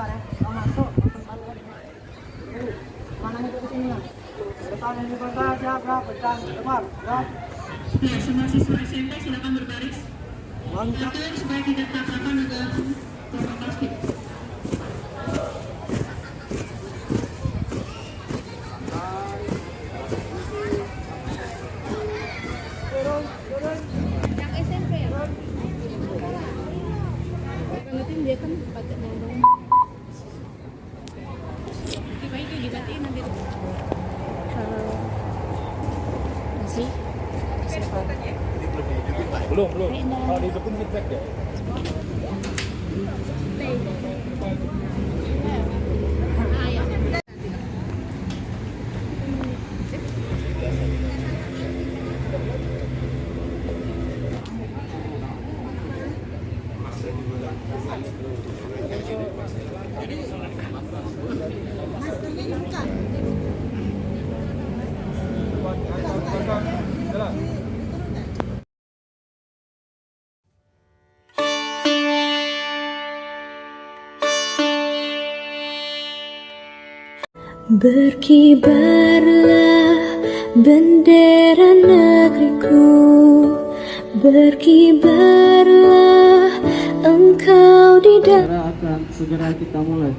buka ya. Mau masuk, mana itu ke sini kan? Depan yang dibuka siapa? Pencang, temar, gerak. Ya, semua siswa SMP silakan berbaris. Mantap. Atur supaya tidak tabrakan dengan kelompok plastik. Yang SMP ya? Kalau tim dia kan pakai bawang. Coba itu dibatiin nanti. Kalau masih Belum. Kalau dihidupin feedback ya. Berkibarlah bendera negeriku, berkibarlah engkau di dalam. Akan segera kita mulai.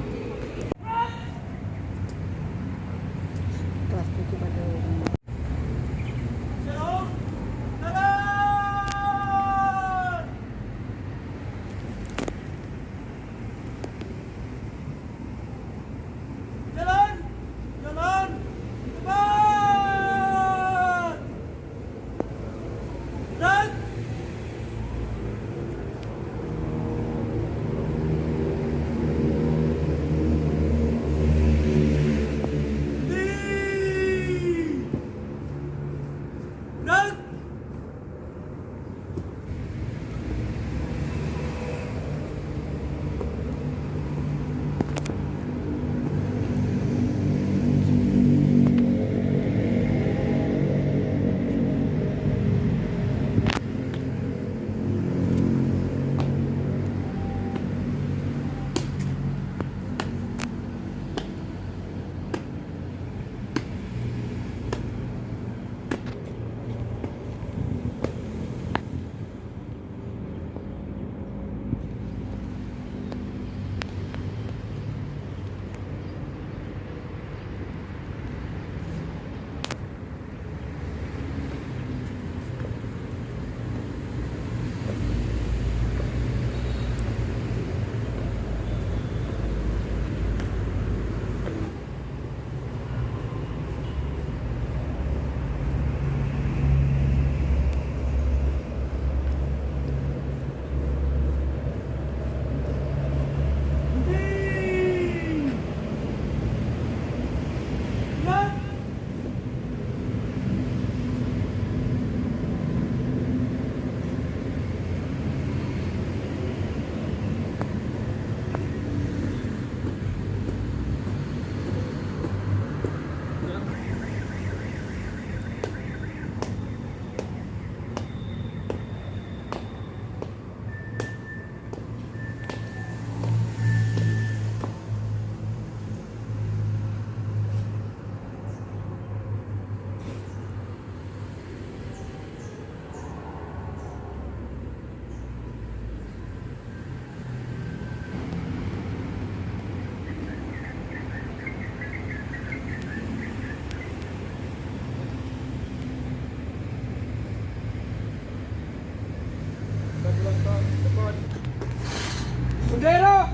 Bendera,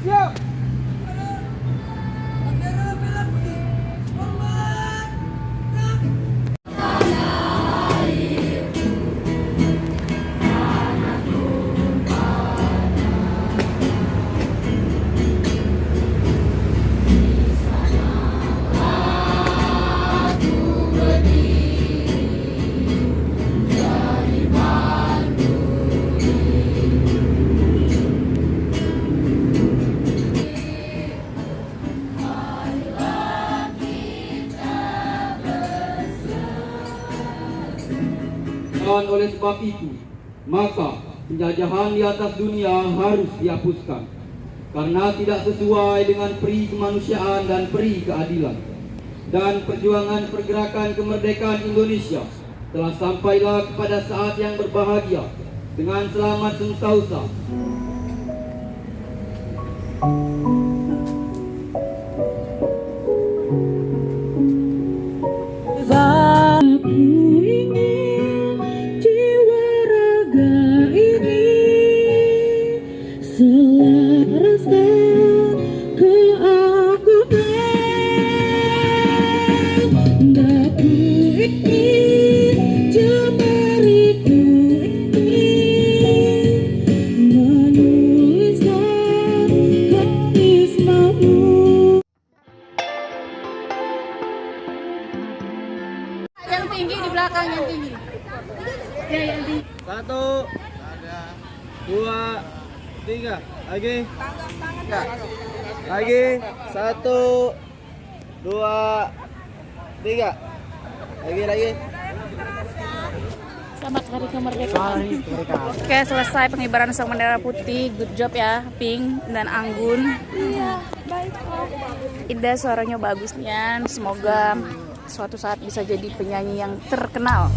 siap. Dan oleh sebab itu, maka penjajahan di atas dunia harus dihapuskan. karena tidak sesuai dengan peri kemanusiaan dan peri keadilan. Dan perjuangan pergerakan kemerdekaan Indonesia telah sampailah kepada saat yang berbahagia dengan selamat sentosa. Yang tinggi di belakang, yang tinggi. Ya, yang tinggi. 1, 2, 3. Lagi. Lagi. 1, 2, 3. Lagi. Selamat Hari Kemerdekaan. Oke, selesai pengibaran sang bendera putih. Good job ya, Pink dan Anggun. Indah, suaranya bagus Nian. Semoga suatu saat bisa jadi penyanyi yang terkenal.